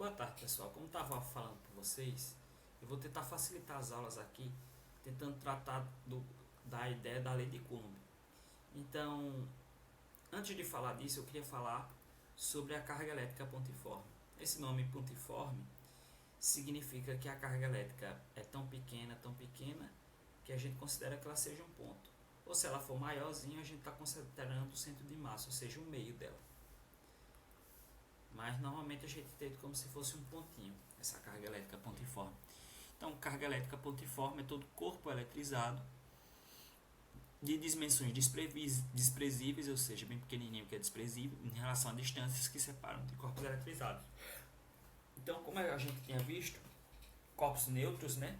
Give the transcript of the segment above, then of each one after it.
Boa tarde, pessoal. Como estava falando para vocês, eu vou tentar facilitar as aulas aqui, tentando tratar da ideia da lei de Coulomb. Então, antes de falar disso, eu queria falar sobre a carga elétrica pontiforme. Esse nome pontiforme significa que a carga elétrica é tão pequena, que a gente considera que ela seja um ponto. Ou se ela for maiorzinha, a gente está considerando o centro de massa, ou seja, o meio dela. Mas normalmente a gente tem como se fosse um pontinho, essa carga elétrica pontiforme. Então, carga elétrica pontiforme é todo corpo eletrizado de dimensões desprezíveis, ou seja, bem pequenininho que é desprezível, em relação a distâncias que separam de corpos eletrizados. Então, como a gente tinha visto, corpos neutros, né,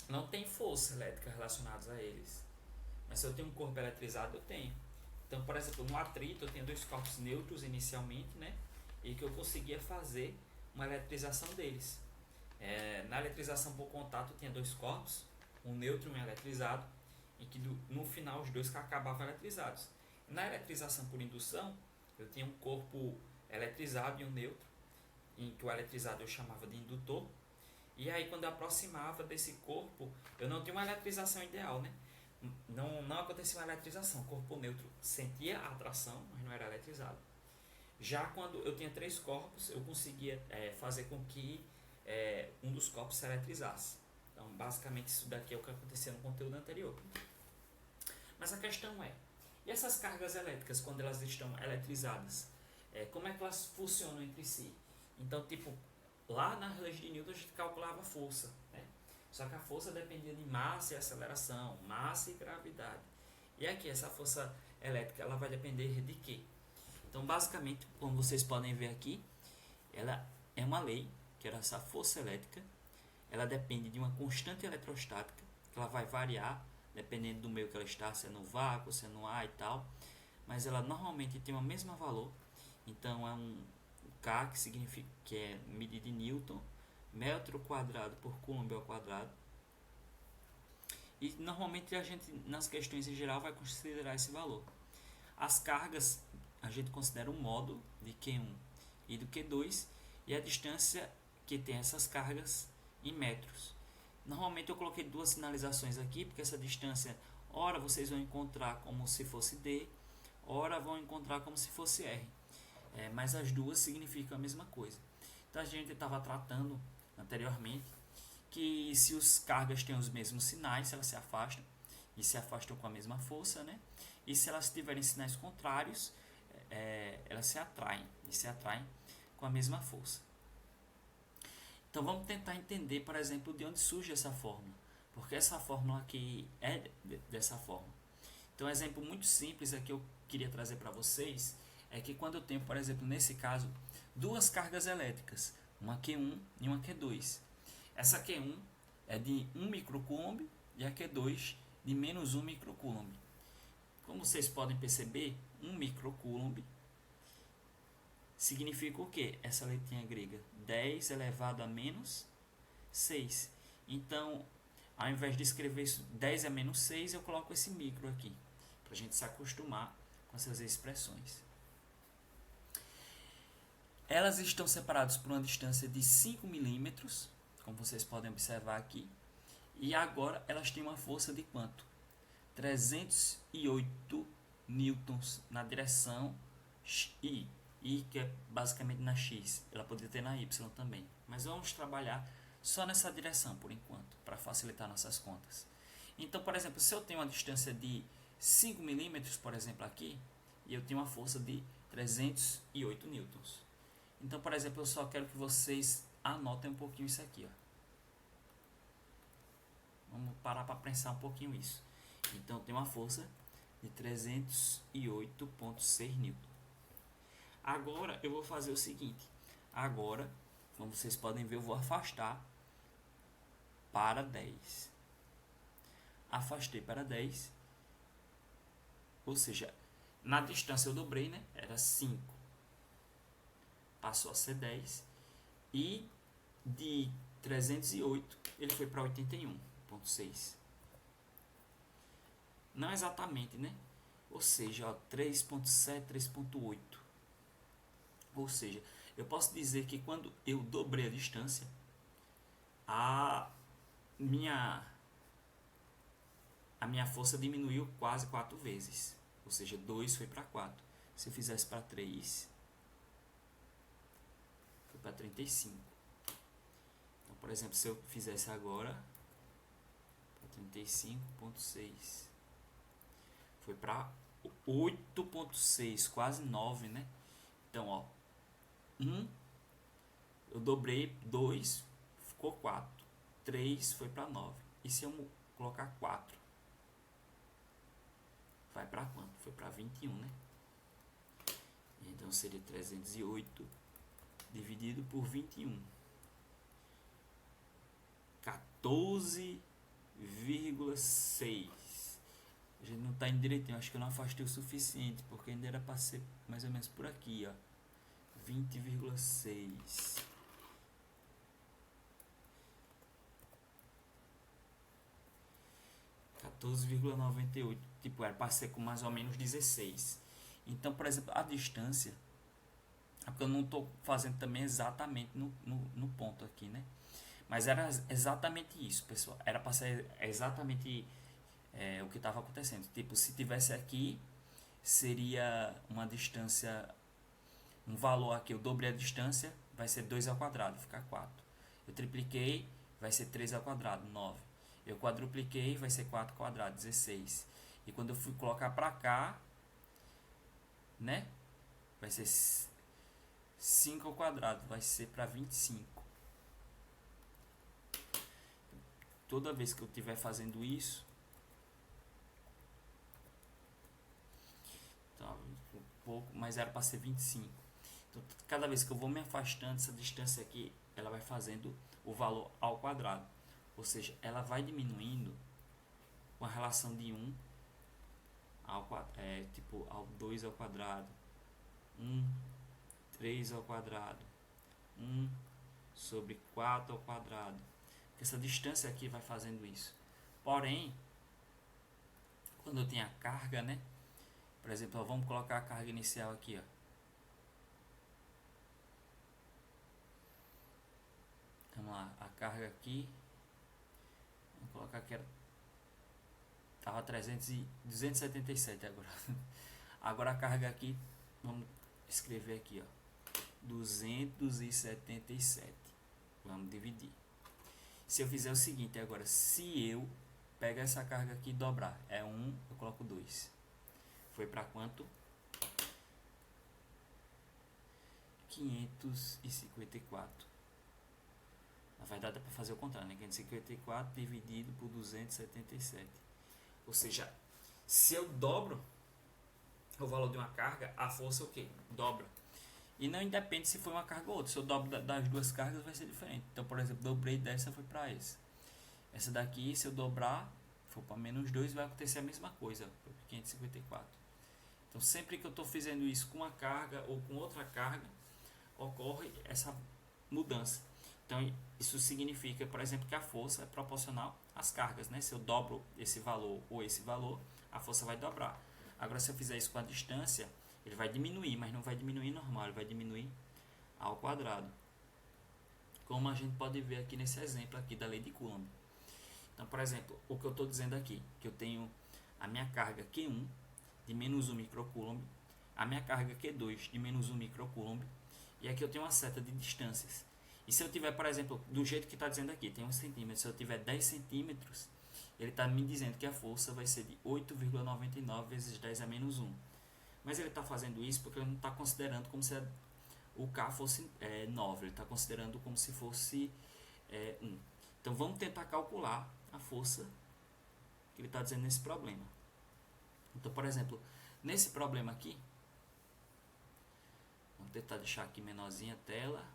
não tem força elétrica relacionada a eles. Mas se eu tenho um corpo eletrizado, eu tenho. Então, por exemplo, no atrito eu tenho dois corpos neutros inicialmente, né, e que eu conseguia fazer uma eletrização deles. Na eletrização por contato eu tinha dois corpos, um neutro e um eletrizado, e que no final os dois acabavam eletrizados. Na eletrização por indução, eu tinha um corpo eletrizado e um neutro, em que o eletrizado eu chamava de indutor, e aí quando eu aproximava desse corpo, eu não tinha uma eletrização ideal, né? Não acontecia uma eletrização, o corpo neutro sentia a atração, mas não era eletrizado. Já quando eu tinha três corpos, eu conseguia fazer com que um dos corpos se eletrizasse. Então, basicamente, isso daqui é o que acontecia no conteúdo anterior. Mas a questão e essas cargas elétricas, quando elas estão eletrizadas, como é que elas funcionam entre si? Então, tipo, lá na lei de Newton a gente calculava a força, né? Só que a força dependia de massa e aceleração, massa e gravidade. E aqui, essa força elétrica, ela vai depender de quê? Então, basicamente, como vocês podem ver aqui, ela é uma lei, que era essa força elétrica. Ela depende de uma constante eletrostática, que ela vai variar dependendo do meio que ela está, se é no vácuo, se é no ar e tal. Mas ela normalmente tem o mesmo valor. Então, é um K, que significa que é medida em Newton, metro quadrado por Coulomb ao quadrado. E normalmente a gente, nas questões em geral, vai considerar esse valor. As cargas, a gente considera o módulo de Q1 e do Q2 e a distância que tem essas cargas em metros. Normalmente eu coloquei duas sinalizações aqui, porque essa distância, ora vocês vão encontrar como se fosse D, ora vão encontrar como se fosse R. Mas as duas significam a mesma coisa. Então a gente estava tratando anteriormente que se os cargas têm os mesmos sinais, elas se afastam, e se afastam com a mesma força, né? E se elas tiverem sinais contrários, elas se atraem, e se atraem com a mesma força. Então vamos tentar entender, por exemplo, de onde surge essa fórmula, porque essa fórmula aqui é dessa forma. Então um exemplo muito simples que eu queria trazer para vocês é que quando eu tenho, por exemplo, nesse caso, duas cargas elétricas, uma Q1 e uma Q2. Essa Q1 é de 1 microcoulomb e a Q2 de menos 1 microcoulomb. Como vocês podem perceber, 1 microcoulomb significa o que? Essa letrinha grega, 10 elevado a menos 6. Então, ao invés de escrever isso 10 a menos 6, eu coloco esse micro aqui, para a gente se acostumar com essas expressões. Elas estão separadas por uma distância de 5 milímetros, como vocês podem observar aqui. E agora elas têm uma força de quanto? 308 newtons na direção I, que é basicamente na X. Ela poderia ter na Y também. Mas vamos trabalhar só nessa direção por enquanto, para facilitar nossas contas. Então, por exemplo, se eu tenho uma distância de 5 milímetros, por exemplo, aqui, e eu tenho uma força de 308 newtons. Então, por exemplo, eu só quero que vocês anotem um pouquinho isso aqui. Vamos parar para pensar um pouquinho isso. Então, tem uma força de 308,6 newton. Agora, eu vou fazer o seguinte. Agora, como vocês podem ver, eu vou afastar para 10. Afastei para 10. Ou seja, na distância eu dobrei, né? Era 5. Passou a ser 10. E de 308 ele foi para 81,6. Não exatamente, né? Ou seja, 3,7, 3,8. Ou seja, Eu posso dizer que quando eu dobrei a distância, a minha força diminuiu quase 4 vezes. Ou seja, 2 foi para 4. Se eu fizesse para 3, foi para 35. Então, por exemplo, se eu fizesse agora para 35,6, foi para 8,6, quase 9, né? Então, ó, 1, eu dobrei, 2, ficou 4. 3 foi para 9. E se eu colocar 4, vai para quanto? Foi para 21, né? Então seria 308 dividido por 21. 14,6. A gente não está indo direitinho. Acho que eu não afastei o suficiente, porque ainda era para ser mais ou menos por aqui, ó. 20,6. (14,98). Tipo, era para ser com mais ou menos 16. Então, por exemplo, a distância, é porque eu não estou fazendo também exatamente no ponto aqui, né? Mas era exatamente isso, pessoal. Era para ser exatamente o que estava acontecendo. Tipo, se tivesse aqui, seria uma distância, um valor aqui. Eu dobrei a distância, vai ser 2 ao quadrado, fica 4. Eu tripliquei, vai ser 3 ao quadrado, 9. Eu quadrupliquei, vai ser 4 ao quadrado, 16. E quando eu fui colocar para cá, né? Vai ser 5 ao quadrado, vai ser para 25. Toda vez que eu estiver fazendo isso, então, um pouco, mas era para ser 25. Então, cada vez que eu vou me afastando, essa distância aqui, ela vai fazendo o valor ao quadrado. Ou seja, ela vai diminuindo com a relação de 1 ao, tipo, ao 2 ao quadrado, 3 ao quadrado, 1 sobre 4 ao quadrado. Essa distância aqui vai fazendo isso. Porém, quando eu tenho a carga, né? Por exemplo, ó, vamos colocar a carga inicial aqui, ó. Vamos lá, a carga aqui, vamos colocar que era, tava 277 agora. Agora a carga aqui, vamos escrever aqui, ó, 277. Vamos dividir. Se eu fizer o seguinte agora, se eu pegar essa carga aqui e dobrar, é 1, eu coloco 2. Foi para quanto? 554. Na verdade é para fazer o contrário, né? 554 dividido por 277. Ou seja, se eu dobro o valor de uma carga, a força o quê? Dobra. E não independe se foi uma carga ou outra. Se eu dobro das duas cargas, vai ser diferente. Então, por exemplo, dobrei dessa, foi para essa. Essa daqui, se eu dobrar, for para menos 2, vai acontecer a mesma coisa. Foi para 554. Então, sempre que eu estou fazendo isso com uma carga ou com outra carga, ocorre essa mudança. Então, isso significa, por exemplo, que a força é proporcional às cargas, né? Se eu dobro esse valor ou esse valor, a força vai dobrar. Agora, se eu fizer isso com a distância, ele vai diminuir, mas não vai diminuir normal, ele vai diminuir ao quadrado. Como a gente pode ver aqui nesse exemplo aqui da lei de Coulomb. Então, por exemplo, o que eu estou dizendo aqui, que eu tenho a minha carga Q1 de menos 1 microcoulomb, a minha carga Q2 de menos 1 microcoulomb, e aqui eu tenho uma seta de distâncias. E se eu tiver, por exemplo, do jeito que está dizendo aqui, tem 1 centímetro, se eu tiver 10 centímetros, ele está me dizendo que a força vai ser de 8,99 vezes 10 a menos 1. Mas ele está fazendo isso porque ele não está considerando como se o K fosse 9, ele está considerando como se fosse 1. Então vamos tentar calcular a força que ele está dizendo nesse problema. Então, por exemplo, nesse problema aqui, vamos tentar deixar aqui menorzinha a tela.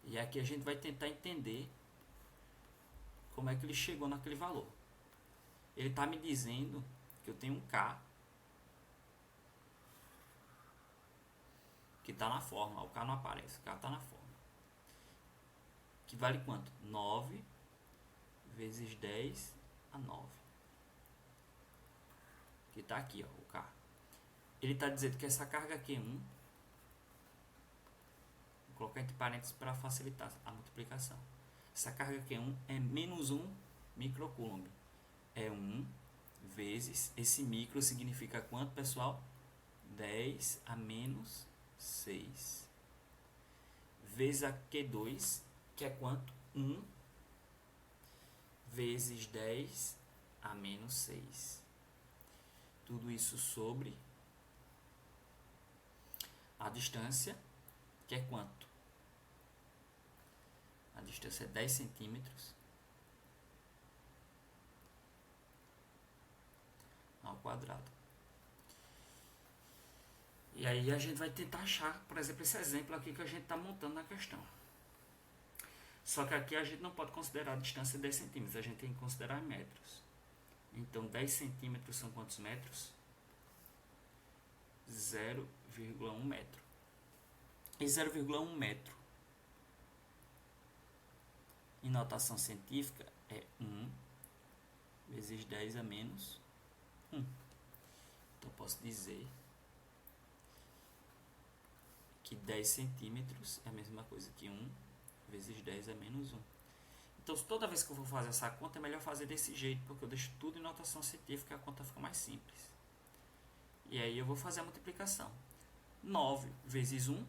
E aqui a gente vai tentar entender como é que ele chegou naquele valor. Ele está me dizendo que eu tenho um K que está na fórmula. O K não aparece, o K está na fórmula. Que vale quanto? 9 vezes 10 a 9. Que está aqui, ó, o K. ele está dizendo que essa carga Q1, vou colocar entre parênteses para facilitar a multiplicação. Essa carga Q1 é menos 1 microcoulomb. É 1 vezes, esse micro significa quanto, pessoal? 10 a menos 6. Vezes a Q2, que é quanto? 1 vezes 10 a menos 6. Tudo isso sobre a distância, que é quanto? A distância é 10 centímetros ao quadrado. E aí a gente vai tentar achar, por exemplo, esse exemplo aqui que a gente está montando na questão. Só que aqui a gente não pode considerar a distância 10 centímetros, a gente tem que considerar metros. Então 10 centímetros são quantos metros? 0,1 metro. E 0,1 metro em notação científica é 1 vezes 10 a menos 1. Então posso dizer que 10 centímetros é a mesma coisa que 1 vezes 10 a menos 1. Então toda vez que eu vou fazer essa conta é melhor fazer desse jeito, porque eu deixo tudo em notação científica e a conta fica mais simples. E aí eu vou fazer a multiplicação. 9 vezes 1,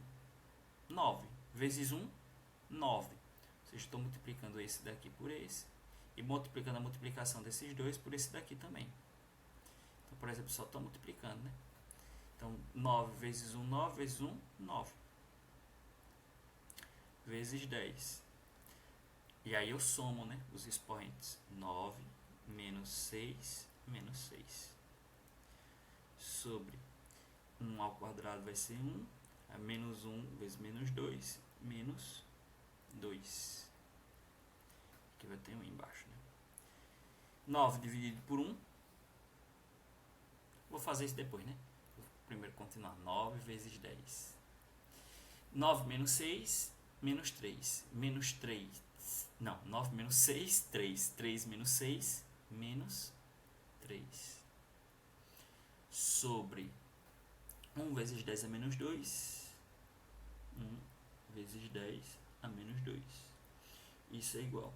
9 vezes 1, 9. Ou seja, estou multiplicando esse daqui por esse e multiplicando a multiplicação desses dois por esse daqui também. Então, por exemplo, só estou multiplicando, né? Então, 9 vezes 1, 9 vezes 1, 9. Vezes 10. E aí eu somo, né, os expoentes. 9 menos 6 menos 6. Sobre 1 ao quadrado vai ser 1. É menos 1 vezes menos 2, menos 2. Aqui vai ter 1 embaixo, né? 9 dividido por 1. Vou fazer isso depois, né? Vou primeiro continuar. 9 vezes 10. 9 menos 6, menos 3. Menos 3. Não, 9 menos 6, 3. 3 menos 6, menos 3. Sobre 1 vezes 10 a menos 2. 1 vezes 10 a menos 2. Isso é igual.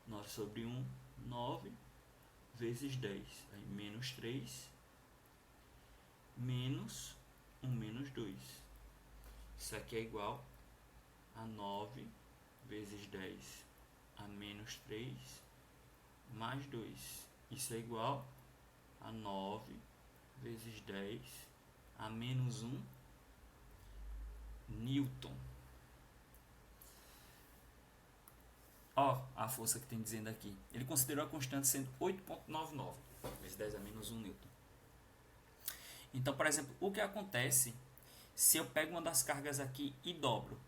9 sobre 1, 9 vezes 10. Aí menos 3, menos 1 menos 2. Isso aqui é igual a 9 vezes 10 a menos 3 mais 2. Isso é igual a 9 vezes 10 a menos 1 Newton. Ó, a força que tem dizendo aqui. Ele considerou a constante sendo 8,99 vezes 10 a menos 1 Newton. Então, por exemplo, o que acontece se eu pego uma das cargas aqui e dobro?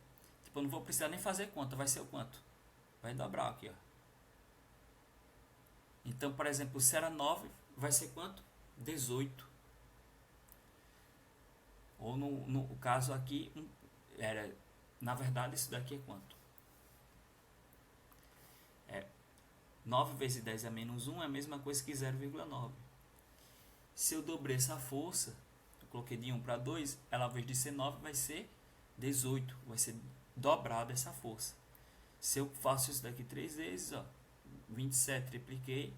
Tipo, eu não vou precisar nem fazer conta, vai ser o quanto? Vai dobrar aqui, ó. Então, por exemplo, se era 9, vai ser quanto? 18. Ou no caso aqui, na verdade, isso daqui é quanto? 9 vezes 10 a menos 1 é a mesma coisa que 0,9. Se eu dobrei essa força, eu coloquei de 1 para 2, ela, ao invés de ser 9, vai ser 18. Vai ser dobrada essa força. Se eu faço isso daqui 3 vezes, ó, 27, tripliquei,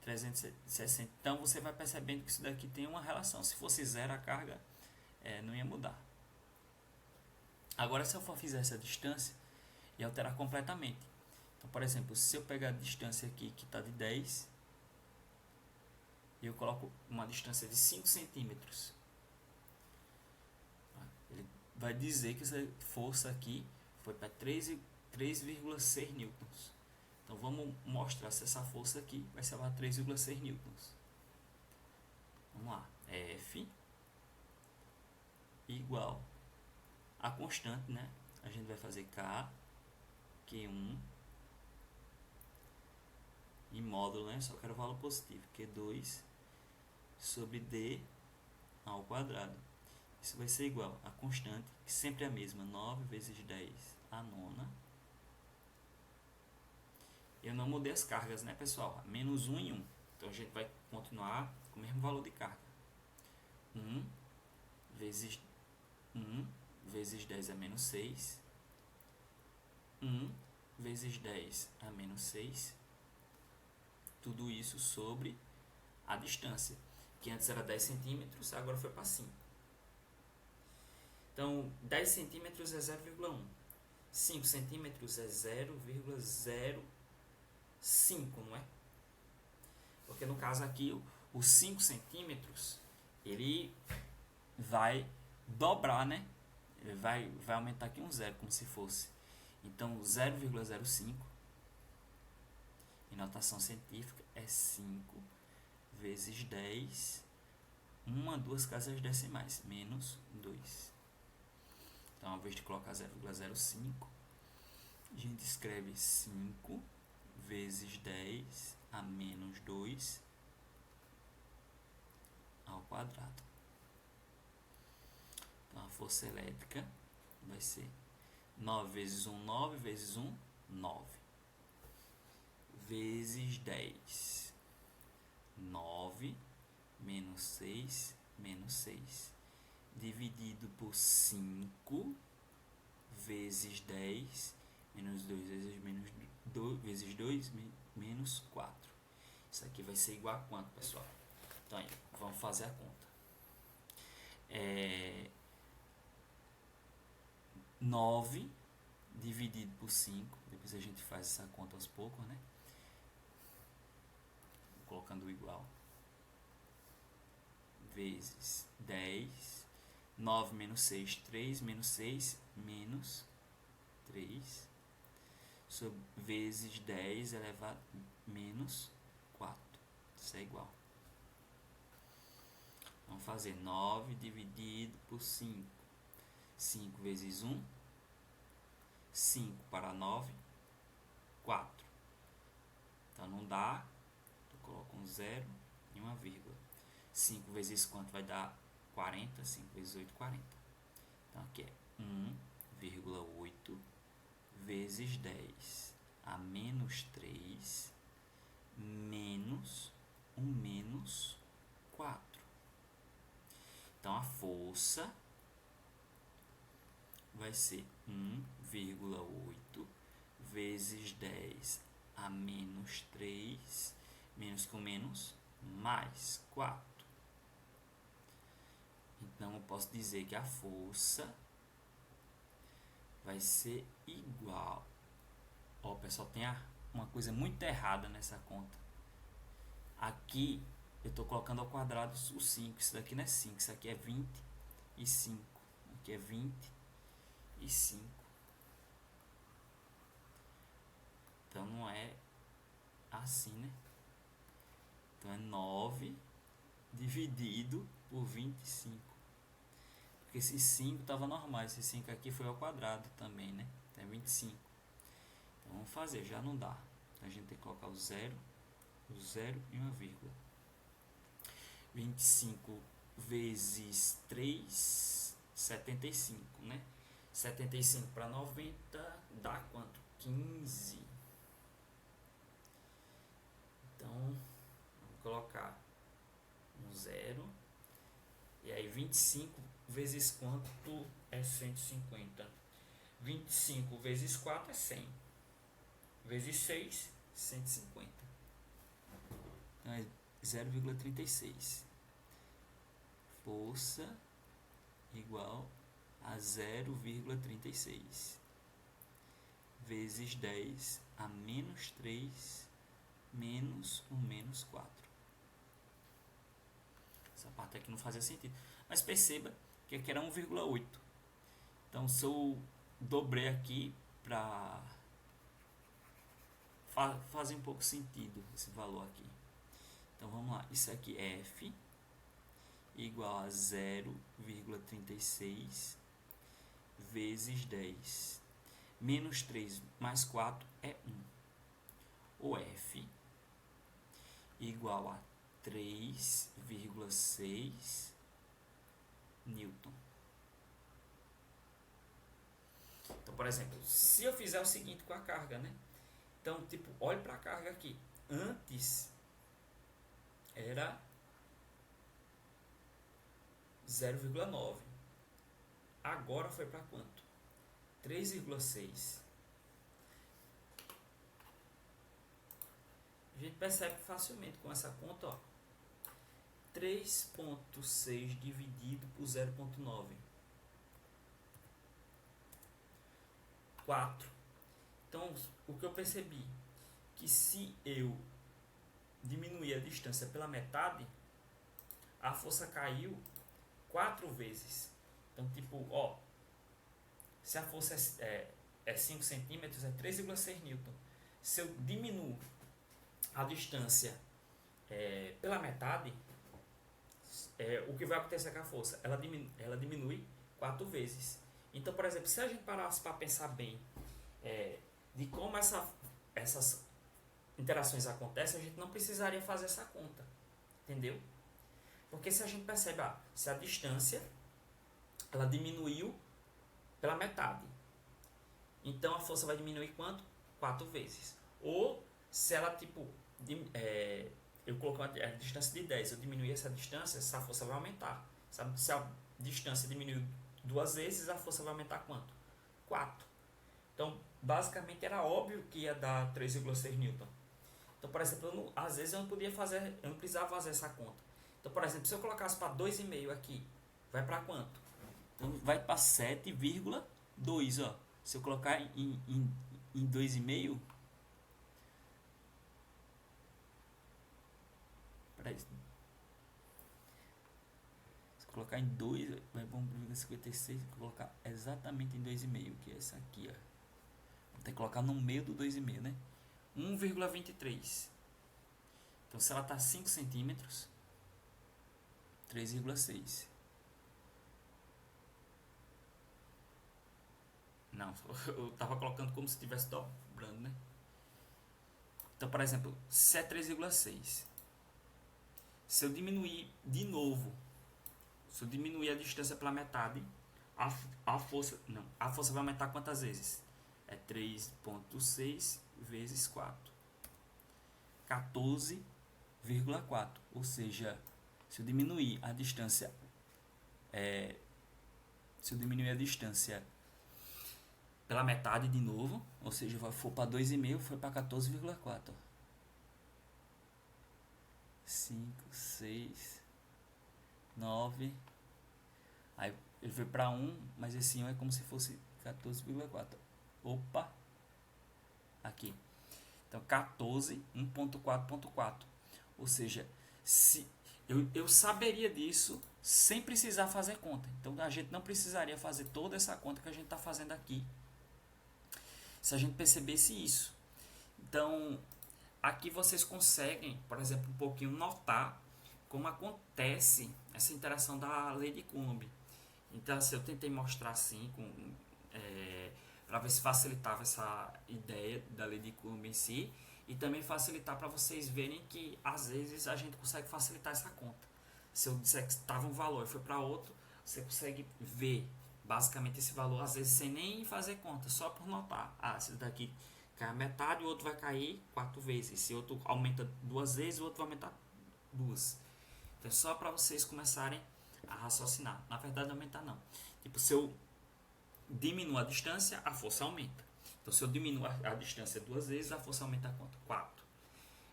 360. Então, você vai percebendo que isso daqui tem uma relação. Se fosse zero a carga, não ia mudar. Agora, se eu for fizer essa distância, ia alterar completamente. Então, por exemplo, se eu pegar a distância aqui, que está de 10, e eu coloco uma distância de 5 centímetros, ele vai dizer que essa força aqui foi para 3,6 newtons. Então, vamos mostrar se essa força aqui vai ser para 3,6 newtons. Vamos lá. F igual a constante, né? A gente vai fazer K, Q1, em módulo, né? Só quero o valor positivo, Q2 sobre D ao quadrado. Isso vai ser igual a constante, que sempre é a mesma, 9 vezes 10 a nona. Eu não mudei as cargas, né, pessoal? Menos 1 e 1. Então, a gente vai continuar com o mesmo valor de carga. 1 vezes 1 vezes 10 é menos 6. 1 vezes 10 é menos 6. Tudo isso sobre a distância, que antes era 10 centímetros, agora foi para 5. Então, 10 centímetros é 0,1. 5 centímetros é 0,05, não é? Porque no caso aqui, os 5 centímetros, ele vai dobrar, né? Ele vai aumentar aqui um zero, como se fosse. Então, 0,05, em notação científica, é 5 vezes 10, 2 casas decimais, menos 2. Então, ao invés de colocar 0,05, a gente escreve 5 vezes 10 a menos 2 ao quadrado. Então, a força elétrica vai ser 9 vezes 1, 9 vezes 1, 9. Vezes 10. 9 menos 6, menos 6. Dividido por 5 vezes 10, menos 2 vezes menos 2, vezes 2, menos 4. Isso aqui vai ser igual a quanto, pessoal? Então, aí, vamos fazer a conta. 9 dividido por 5, depois a gente faz essa conta aos poucos, né? Colocando igual. Vezes 10. 9 menos 6, 3, menos 6, menos 3. Sobre vezes 10 elevado a menos 4. Isso é igual. Vamos fazer 9 dividido por 5. 5 vezes 1. 5 para 9. 4. Então não dá. Eu coloco um 0 e uma vírgula. 5 vezes quanto vai dar? 40. 5 vezes 8, 40. Então aqui é 1,8 vezes 10 a menos 3 menos 1 menos 4. Então a força vai ser 1,8 vezes 10 a menos 3, menos com menos, mais 4. Então eu posso dizer que a força vai ser igual. Ó, pessoal, tem uma coisa muito errada nessa conta. Aqui eu estou colocando ao quadrado o 5. Isso daqui não é 5, isso aqui é 25. Aqui é 25. Então não é assim, né? Então é 9 dividido por 25. Porque esse 5 estava normal, esse 5 aqui foi ao quadrado também, né? Então é 25. Então vamos fazer, já não dá. Então a gente tem que colocar o 0 e uma vírgula. 25 vezes 3, 75, né? 75 para 90 dá quanto? 15. Então, vamos colocar um 0. E aí 25 vezes quanto é 150? 25 vezes 4 é 100. Vezes 6, 150. Então é 0,36. Força igual a 0,36 vezes 10 a menos 3 menos 1 menos 4. Essa parte aqui não fazia sentido. Mas perceba que aqui era 1,8. Então, se eu dobrei aqui para fazer um pouco sentido esse valor aqui. Então, vamos lá. Isso aqui é F igual a 0,36 vezes 10. Menos 3 mais 4 é 1. O F igual a 3,6 Newton. Então, por exemplo, se eu fizer o seguinte com a carga, né? Então, tipo, olhe para a carga aqui. Antes era 0,9. agora foi para quanto? 3,6. A gente percebe facilmente com essa conta, ó. 3,6 dividido por 0,9. 4. Então, o que eu percebi? Que se eu diminuir a distância pela metade, a força caiu 4 vezes. Então, tipo, ó, se a força é 5 centímetros, é 3,6 newton. Se eu diminuo a distância pela metade, o que vai acontecer com a força? Ela diminui 4 vezes. Então, por exemplo, se a gente parasse para pensar bem de como essas interações acontecem, a gente não precisaria fazer essa conta. Entendeu? Porque se a gente percebe, se a distância ela diminuiu pela metade, então a força vai diminuir quanto? 4 vezes. Ou se ela, tipo, eu coloco a distância de 10, eu diminuir essa distância, essa força vai aumentar. Sabe? Se a distância diminuiu 2 vezes, a força vai aumentar quanto? 4. Então, basicamente, era óbvio que ia dar 3,6 newton. Então, por exemplo, às vezes eu não precisava fazer essa conta. Então, por exemplo, se eu colocasse para 2,5 aqui, vai para quanto? Então, vai para 7,2, ó. Se eu colocar em 2,5, se colocar em 2, vai para 1,56, colocar exatamente em 2,5, que é essa aqui, ó. Vou ter que colocar no meio do 2,5, né? 1,23. Então, se ela está 5 centímetros, 3,6. Não, eu estava colocando como se estivesse dobrando, né? Então, por exemplo, se é 3,6, se eu diminuir de novo, se eu diminuir a distância pela metade, a força vai aumentar quantas vezes? É 3,6 vezes 4. 14,4. Ou seja, se eu diminuir a distância pela metade de novo, ou seja, for para 2,5, foi para 14,4. 5, 6, 9. Aí ele foi para 1, mas esse 1 é como se fosse 14,4. Opa! Aqui. Então, 14, 1.4.4. Ou seja, se eu saberia disso sem precisar fazer conta. Então, a gente não precisaria fazer toda essa conta que a gente está fazendo aqui, se a gente percebesse isso. Então, aqui vocês conseguem, por exemplo, um pouquinho notar como acontece essa interação da lei de Coulomb. Então, assim, eu tentei mostrar assim, para ver se facilitava essa ideia da lei de Coulomb em si, e também facilitar para vocês verem que às vezes a gente consegue facilitar essa conta. Se eu disser que estava um valor e foi para outro, você consegue ver basicamente esse valor, às vezes sem nem fazer conta, só por notar. Esse daqui cai a metade, o outro vai cair 4 vezes. Se o outro aumenta 2 vezes, o outro vai aumentar 2. Então é só para vocês começarem a raciocinar. Na verdade, não aumentar não. Tipo, se eu diminuo a distância, a força aumenta. Então, se eu diminuo a distância 2 vezes, a força aumenta quanto? 4.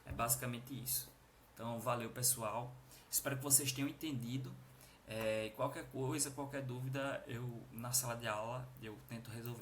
É basicamente isso. Então, valeu, pessoal. Espero que vocês tenham entendido. Qualquer coisa, qualquer dúvida, eu na sala de aula eu tento resolver.